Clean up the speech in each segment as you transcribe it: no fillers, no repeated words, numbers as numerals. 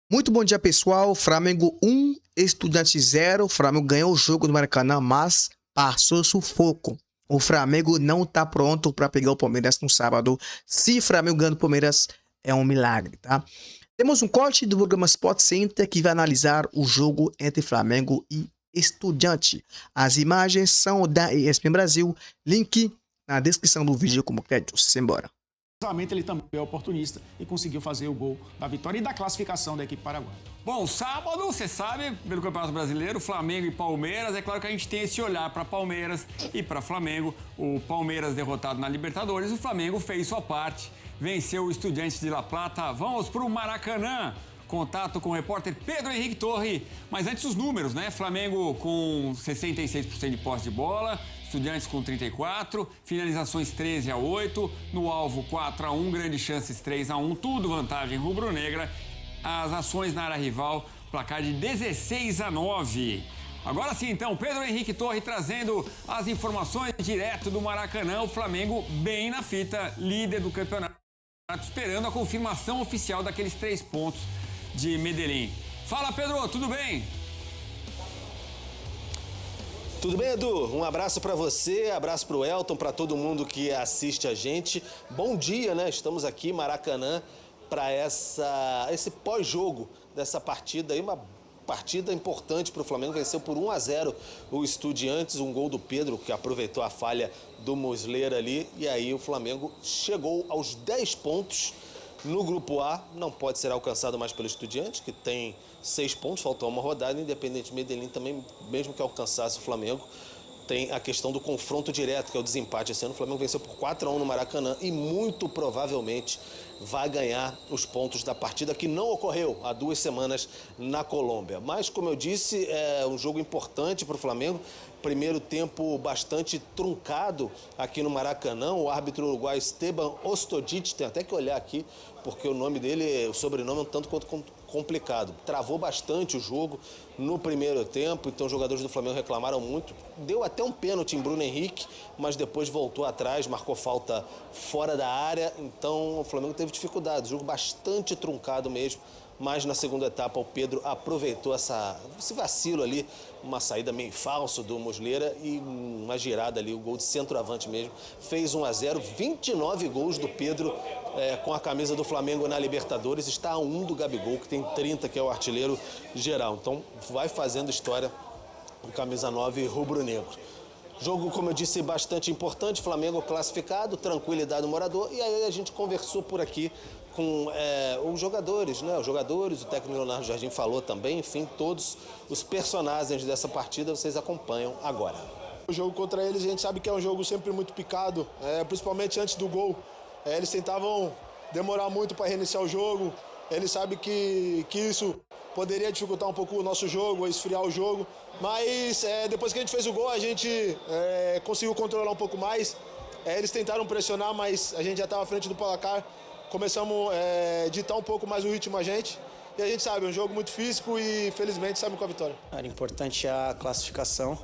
Muito bom dia, pessoal. Flamengo 1, Estudiantes 0. O Flamengo ganhou o jogo do Maracanã, mas passou sufoco. O Flamengo não está pronto para pegar o Palmeiras no sábado. Se o Flamengo ganha o Palmeiras, é um milagre, tá? Temos um corte do programa Sport Center que vai analisar o jogo entre Flamengo e Estudiante. As imagens são da ESPN Brasil. Link na descrição do vídeo como crédito. Simbora. Ele também é oportunista e conseguiu fazer o gol da vitória e da classificação da equipe paraguaia. Bom, sábado, você sabe, pelo Campeonato Brasileiro, Flamengo e Palmeiras. É claro que a gente tem esse olhar para Palmeiras e para Flamengo. O Palmeiras derrotado na Libertadores, o Flamengo fez sua parte, venceu o Estudiantes de La Plata. Vamos para o Maracanã. Contato com o repórter Pedro Henrique Torre. Mas antes os números, né? Flamengo com 66% de posse de bola, Estudiantes com 34%, finalizações 13-8, no alvo 4-1, grandes chances 3-1, tudo vantagem rubro-negra. As ações na área rival, placar de 16-9. Agora sim, então, Pedro Henrique Torre trazendo as informações direto do Maracanã. O Flamengo bem na fita, líder do campeonato, esperando a confirmação oficial daqueles 3 pontos de Medellín. Fala, Pedro, tudo bem? Tudo bem, Edu? Um abraço para você, abraço para o Elton, para todo mundo que assiste a gente. Bom dia, né? Estamos aqui, Maracanã, para esse pós-jogo dessa partida aí, uma partida importante para o Flamengo. Venceu por 1-0 o Estudiantes, um gol do Pedro, que aproveitou a falha do Muslera ali. E aí o Flamengo chegou aos 10 pontos. No grupo A, não pode ser alcançado mais pelo Estudiantes, que tem 6 pontos, faltou uma rodada. Independente de Medellín também, mesmo que alcançasse o Flamengo, tem a questão do confronto direto, que é o desempate. Esse ano o Flamengo venceu por 4-1 no Maracanã e muito provavelmente vai ganhar os pontos da partida que não ocorreu há 2 semanas na Colômbia. Mas, como eu disse, é um jogo importante para o Flamengo. Primeiro tempo bastante truncado aqui no Maracanã. O árbitro uruguaio Esteban Ostodic, tem até que olhar aqui, porque o nome dele, o sobrenome é um tanto quanto complicado. Travou bastante o jogo no primeiro tempo, então os jogadores do Flamengo reclamaram muito. Deu até um pênalti em Bruno Henrique, mas depois voltou atrás, marcou falta fora da área, então o Flamengo teve dificuldade. Jogo bastante truncado mesmo, mas na segunda etapa o Pedro aproveitou esse vacilo ali, uma saída meio falso do Muslera e uma girada ali, o gol de centroavante mesmo. Fez 1-0, 29 gols do Pedro com a camisa do Flamengo na Libertadores. Está a 1 do Gabigol, que tem 30, que é o artilheiro geral. Então vai fazendo história com camisa 9 rubro-negro. Jogo, como eu disse, bastante importante. Flamengo classificado, tranquilidade do morador. E aí a gente conversou por aqui com os jogadores, né? Os jogadores, o técnico Leonardo Jardim falou também. Enfim, todos os personagens dessa partida vocês acompanham agora. O jogo contra eles, a gente sabe que é um jogo sempre muito picado, principalmente antes do gol. Eles tentavam demorar muito para reiniciar o jogo. Eles sabem que isso poderia dificultar um pouco o nosso jogo, esfriar o jogo. Mas depois que a gente fez o gol, a gente conseguiu controlar um pouco mais. Eles tentaram pressionar, mas a gente já estava à frente do placar. Começamos a ditar um pouco mais o ritmo a gente. E a gente sabe, é um jogo muito físico e felizmente saímos com a vitória. Era importante a classificação.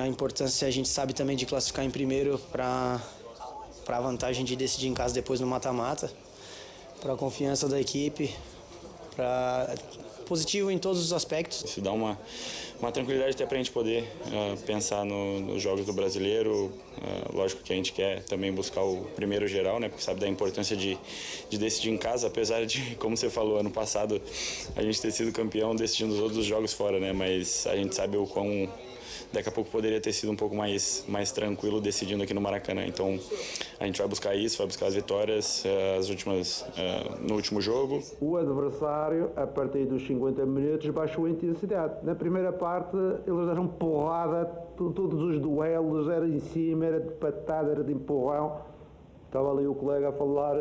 A importância a gente sabe também de classificar em primeiro para a vantagem de decidir em casa depois no mata-mata, para a confiança da equipe, para positivo em todos os aspectos. Isso dá uma tranquilidade até para a gente poder pensar nos jogos do Brasileiro. Lógico que a gente quer também buscar o primeiro geral, né? Porque sabe da importância de decidir em casa, apesar de, como você falou, ano passado a gente ter sido campeão decidindo os outros jogos fora, né? Mas a gente sabe o quão daqui a pouco poderia ter sido um pouco mais tranquilo decidindo aqui no Maracanã. Então a gente vai buscar isso, vai buscar as vitórias no último jogo. O adversário, a partir dos 50 minutos, baixou a intensidade. Na primeira parte eles deram porrada, todos os duelos, era em cima, era de patada, era de empurrão. Estava ali o colega a falar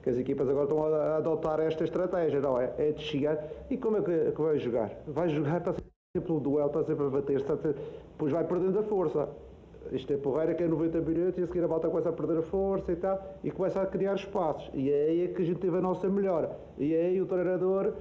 que as equipas agora estão a adotar esta estratégia, não é? É de chegar. E como é que vai jogar? Vai jogar para sempre no duelo, está sempre a bater, depois vai perdendo a força. Isto é porreira que é 90 minutos e a seguir a volta começa a perder a força e tal, e começa a criar espaços. E é aí que a gente teve a nossa melhora. E é aí o treinador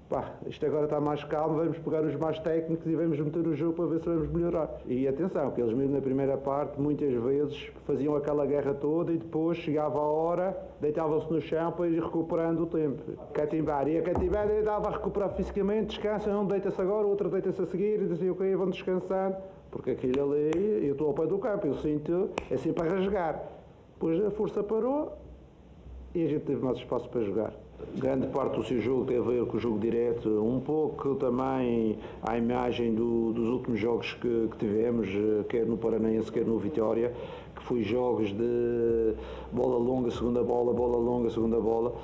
pá, isto agora está mais calmo, vamos pegar os mais técnicos e vamos meter o jogo para ver se vamos melhorar. E atenção, que eles mesmo na primeira parte, muitas vezes, faziam aquela guerra toda e depois chegava a hora, deitavam-se no chão para ir recuperando o tempo. Catimbar, e a Catimbar dava a recuperar fisicamente, descansa, um deita-se agora, o outro deita-se a seguir, e dizia, ok, vão descansando, porque aquilo ali, eu estou ao pé do campo, eu sinto, é sempre a rasgar. Depois a força parou e a gente teve mais espaço para jogar. Grande parte do seu jogo tem a ver com o jogo direto, um pouco também à imagem dos últimos jogos que tivemos, quer no Paranaense, quer no Vitória, que foi jogos de bola longa, segunda bola longa, segunda bola,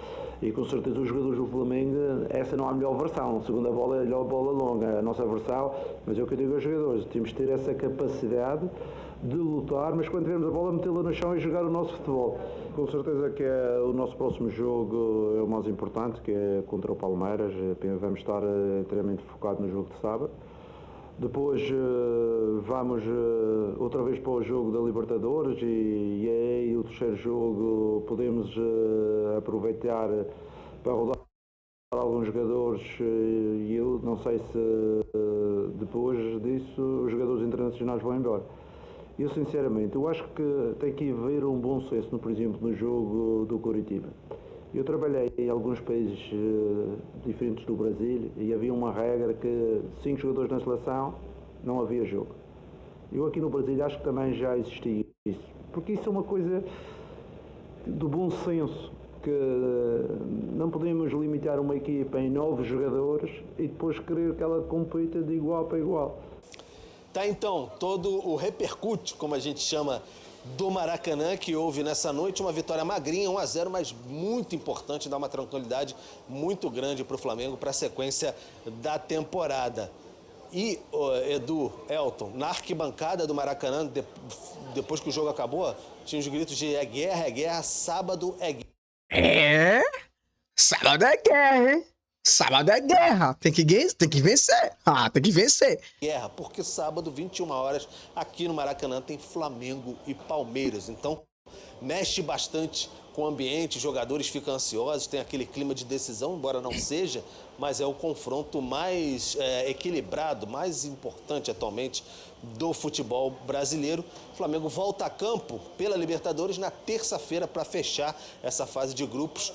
e com certeza os jogadores do Flamengo, essa não é a melhor versão, segunda bola é a melhor bola longa, a nossa versão, mas é o que eu digo aos jogadores, temos de ter essa capacidade de lutar, mas quando tivermos a bola, metê-la no chão e jogar o nosso futebol. Com certeza que o nosso próximo jogo é o mais importante, que é contra o Palmeiras. Vamos estar inteiramente focados no jogo de sábado. Depois vamos outra vez para o jogo da Libertadores e aí o terceiro jogo podemos aproveitar para rodar alguns jogadores e eu não sei se depois disso os jogadores internacionais vão embora. Eu sinceramente, eu acho que tem que haver um bom senso, por exemplo, no jogo do Coritiba. Eu trabalhei em alguns países diferentes do Brasil e havia uma regra que 5 jogadores na seleção não havia jogo. Eu aqui no Brasil acho que também já existia isso, porque isso é uma coisa do bom senso, que não podemos limitar uma equipa em 9 jogadores e depois querer que ela compita de igual para igual. Tá, então, todo o repercute, como a gente chama, do Maracanã, que houve nessa noite, uma vitória magrinha, 1-0, mas muito importante, dá uma tranquilidade muito grande para o Flamengo, para a sequência da temporada. E, Edu, Elton, na arquibancada do Maracanã, depois que o jogo acabou, tinha os gritos de é guerra, sábado é guerra. É? Sábado é guerra, hein? Sábado é guerra, tem que vencer. Tem que vencer. Guerra, porque sábado, 21 horas, aqui no Maracanã tem Flamengo e Palmeiras. Então, mexe bastante com o ambiente, os jogadores ficam ansiosos, tem aquele clima de decisão, embora não seja, mas é o confronto mais equilibrado, mais importante atualmente do futebol brasileiro. O Flamengo volta a campo pela Libertadores na terça-feira para fechar essa fase de grupos.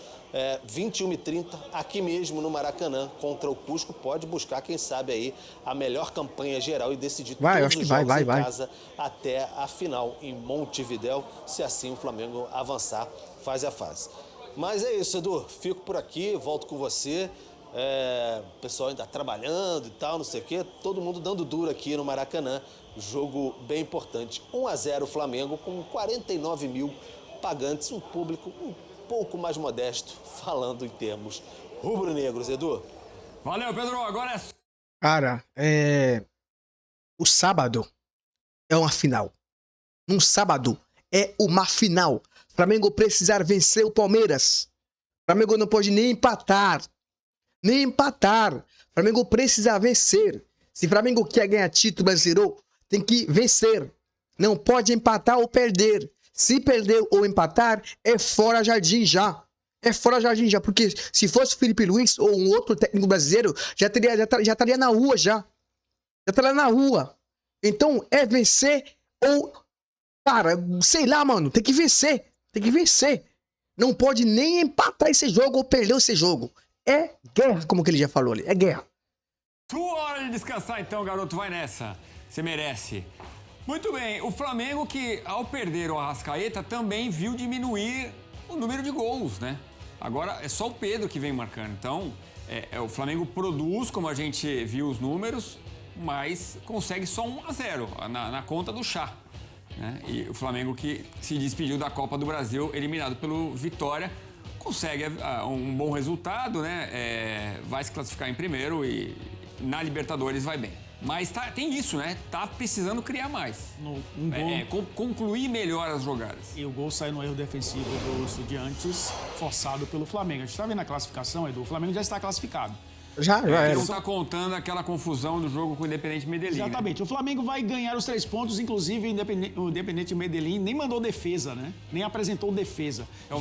21h30, aqui mesmo no Maracanã, contra o Cusco. Pode buscar, quem sabe, aí a melhor campanha geral e decidir todos os jogos em casa até a final em Montevidéu, se assim o Flamengo avançar fase a fase. Mas é isso, Edu. Fico por aqui, volto com você. O pessoal ainda trabalhando e tal, não sei o quê. Todo mundo dando duro aqui no Maracanã. Jogo bem importante. 1-0 Flamengo com 49 mil pagantes, um público pouco mais modesto, falando em termos rubro-negros, Edu. Valeu, Pedro. Agora é... Cara, o sábado é uma final. No sábado é uma final. Flamengo precisar vencer o Palmeiras. Flamengo não pode nem empatar. Flamengo precisa vencer. Se Flamengo quer ganhar título brasileiro, tem que vencer. Não pode empatar ou perder. Se perder ou empatar, é fora Jardim já. Porque se fosse o Felipe Luiz ou um outro técnico brasileiro, já estaria na rua já. Já estaria na rua. Então, é vencer ou... Cara, sei lá, mano. Tem que vencer. Não pode nem empatar esse jogo ou perder esse jogo. É guerra, como que ele já falou ali. É guerra. Tua hora de descansar então, garoto. Vai nessa. Você merece. Muito bem, o Flamengo que, ao perder o Arrascaeta, também viu diminuir o número de gols, né? Agora é só o Pedro que vem marcando. Então, o Flamengo produz, como a gente viu os números, mas consegue só 1-0 na conta do chá. Né? E o Flamengo que se despediu da Copa do Brasil, eliminado pelo Vitória, consegue um bom resultado, né? Vai se classificar em primeiro e na Libertadores vai bem. Mas tem isso, né? Tá precisando criar mais. Concluir melhor as jogadas. E o gol sai no erro defensivo do Estudiantes, forçado pelo Flamengo. A gente tá vendo a classificação, Edu. O Flamengo já está classificado. Já Ele não tá contando aquela confusão do jogo com o Independente Medellín. Exatamente. Né? O Flamengo vai ganhar os 3 pontos, inclusive o Independente Medellín nem mandou defesa, né? Nem apresentou defesa. Então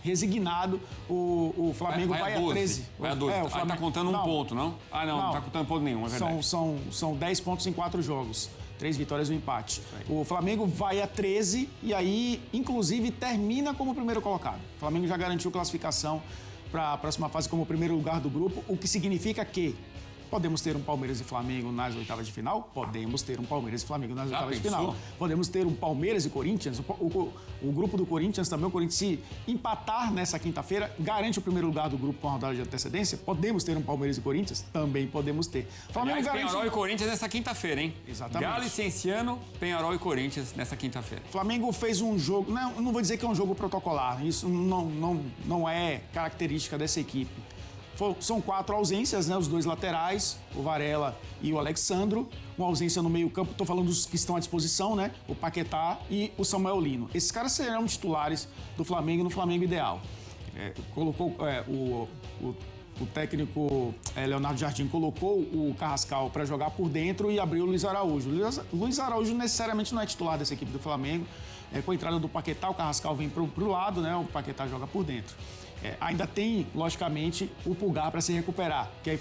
resignado, o Flamengo vai a 13. Vai a 12. É, o Flamengo... Flamengo... tá contando um ponto, não? Ah, não tá contando ponto nenhum, é verdade. São 10 pontos em 4 jogos. 3 vitórias e um empate. O Flamengo vai a 13 e aí, inclusive, termina como primeiro colocado. O Flamengo já garantiu classificação para a próxima fase como primeiro lugar do grupo, o que significa que podemos ter um Palmeiras e Flamengo nas oitavas de final? Podemos ter um Palmeiras e Flamengo nas oitavas de final. Podemos ter um Palmeiras e Corinthians. O grupo do Corinthians também, o Corinthians, se empatar nessa quinta-feira, garante o primeiro lugar do grupo com a rodada de antecedência. Podemos ter um Palmeiras e Corinthians? Também podemos ter. Flamengo garante... Penharol e Corinthians nessa quinta-feira, hein? Exatamente. Galo e Cienciano, Penharol e Corinthians nessa quinta-feira. Flamengo fez um jogo... Não vou dizer que é um jogo protocolar. Isso não é característica dessa equipe. São 4 ausências, né? Os 2 laterais, o Varela e o Alexandro. Uma ausência no meio-campo, estou falando dos que estão à disposição, né? O Paquetá e o Samuel Lino. Esses caras serão titulares do Flamengo no Flamengo ideal. O técnico Leonardo Jardim colocou o Carrascal para jogar por dentro e abriu o Luiz Araújo. Luiz Araújo necessariamente não é titular dessa equipe do Flamengo. Com a entrada do Paquetá, o Carrascal vem para o lado, né? O Paquetá joga por dentro. Ainda tem, logicamente, o Pulgar para se recuperar, que aí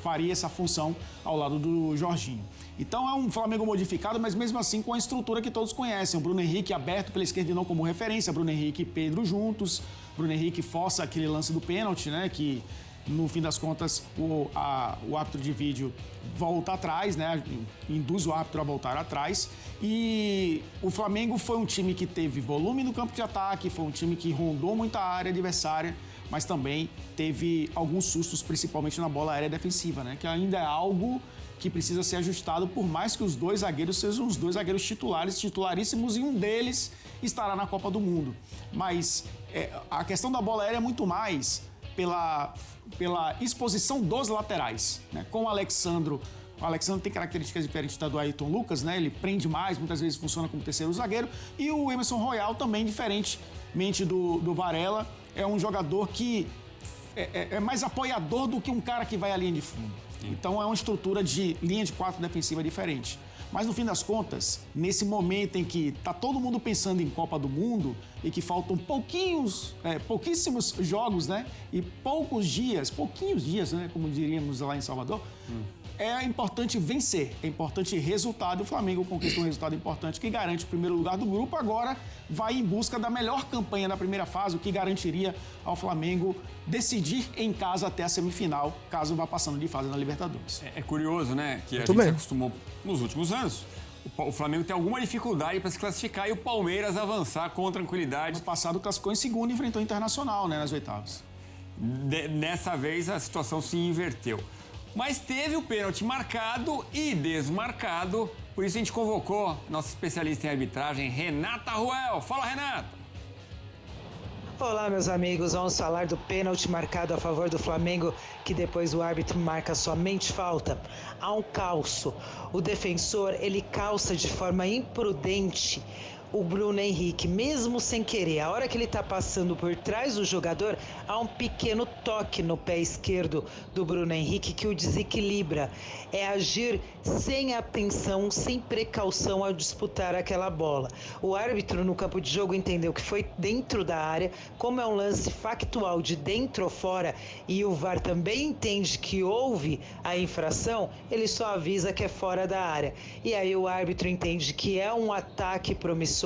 faria essa função ao lado do Jorginho. Então é um Flamengo modificado, mas mesmo assim com a estrutura que todos conhecem. O Bruno Henrique aberto pela esquerda e não como referência. Bruno Henrique e Pedro juntos. Bruno Henrique força aquele lance do pênalti, né? Que no fim das contas o árbitro de vídeo volta atrás, né? Induz o árbitro a voltar atrás. E o Flamengo foi um time que teve volume no campo de ataque, foi um time que rondou muita área adversária, mas também teve alguns sustos, principalmente na bola aérea defensiva, né? Que ainda é algo que precisa ser ajustado, por mais que os 2 zagueiros sejam os 2 zagueiros titularíssimos, e um deles estará na Copa do Mundo. Mas a questão da bola aérea é muito mais pela exposição dos laterais, né? Com o Alexandro tem características diferentes da do Ayrton Lucas, né? Ele prende mais, muitas vezes funciona como terceiro zagueiro. E o Emerson Royal também, diferentemente do Varela, é um jogador que é mais apoiador do que um cara que vai à linha de fundo. Então é uma estrutura de linha de 4 defensiva diferente. Mas no fim das contas, nesse momento em que tá todo mundo pensando em Copa do Mundo e que faltam pouquíssimos jogos, né? E pouquinhos dias, né? Como diríamos lá em Salvador, é importante vencer, é importante resultado. O Flamengo conquistou um resultado importante que garante o primeiro lugar do grupo. Agora vai em busca da melhor campanha da primeira fase, o que garantiria ao Flamengo decidir em casa até a semifinal, caso vá passando de fase na Libertadores. É curioso, né? Que a gente se acostumou nos últimos anos. O Flamengo tem alguma dificuldade para se classificar e o Palmeiras avançar com tranquilidade. No passado classificou em segundo e enfrentou o Internacional, né, nas oitavas. Dessa vez a situação se inverteu. Mas teve o pênalti marcado e desmarcado. Por isso a gente convocou nossa especialista em arbitragem, Renata Ruel. Fala, Renata! Olá, meus amigos. Vamos falar do pênalti marcado a favor do Flamengo, que depois o árbitro marca somente falta. Há um calço. O defensor, ele calça de forma imprudente o Bruno Henrique, mesmo sem querer. A hora que ele está passando por trás do jogador, há um pequeno toque no pé esquerdo do Bruno Henrique que o desequilibra. É agir sem atenção, sem precaução ao disputar aquela bola. O árbitro no campo de jogo entendeu que foi dentro da área. Como é um lance factual de dentro ou fora e o VAR também entende que houve a infração, ele só avisa que é fora da área. E aí o árbitro entende que é um ataque promissor,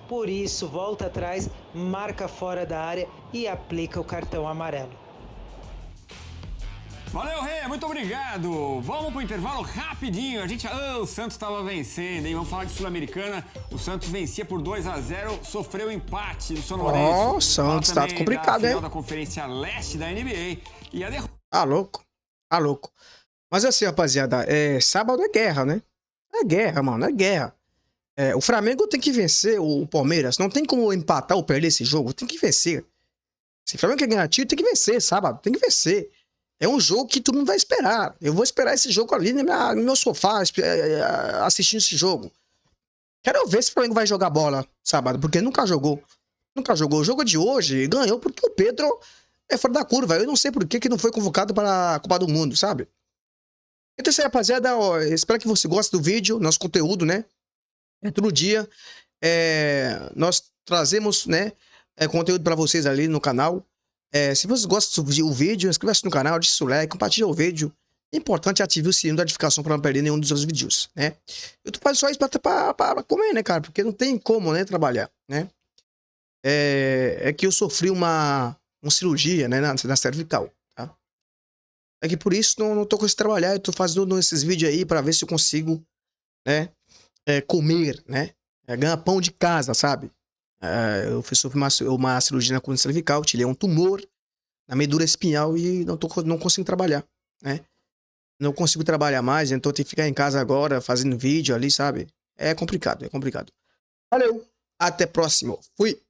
por isso volta atrás, marca fora da área e aplica o cartão amarelo. Valeu, Rê, muito obrigado. Vamos pro intervalo rapidinho. O Santos estava vencendo, hein? Vamos falar de Sul-Americana. O Santos vencia por 2-0, sofreu empate do São Lourenço. O Santos tá complicado, hein? Final da Conferência Leste da NBA e a derrota. Tá louco. Mas assim, rapaziada, sábado é guerra, né? É guerra, mano, é guerra. O Flamengo tem que vencer o Palmeiras. Não tem como empatar ou perder esse jogo. Tem que vencer. Se o Flamengo quer ganhar título, tem que vencer, sábado. Tem que vencer. É um jogo que todo mundo vai esperar. Eu vou esperar esse jogo ali no meu sofá, assistindo esse jogo. Quero ver se o Flamengo vai jogar bola sábado, porque nunca jogou. O jogo de hoje ganhou porque o Pedro é fora da curva. Eu não sei por que não foi convocado para a Copa do Mundo, sabe? Então, isso aí, rapaziada. Espero que você goste do vídeo, nosso conteúdo, né? Todo dia nós trazemos, né, conteúdo pra vocês ali no canal. Se vocês gostam do vídeo, inscreva-se no canal, deixa o like, compartilha o vídeo. É importante ativar o sininho da notificação para não perder nenhum dos seus vídeos, né? Eu tô fazendo só isso pra comer, né, cara? Porque não tem como, né, trabalhar, né? É que eu sofri uma cirurgia, né, na cervical, tá? É que por isso não tô conseguindo trabalhar. Eu tô fazendo esses vídeos aí pra ver se eu consigo, né, comer, né? Ganhar pão de casa, sabe? Eu sofri uma cirurgia na coluna cervical, tirei um tumor na medula espinhal e não consigo trabalhar, né? Não consigo trabalhar mais, então tenho que ficar em casa agora fazendo vídeo ali, sabe? É complicado, é complicado. Valeu, até próximo. Fui!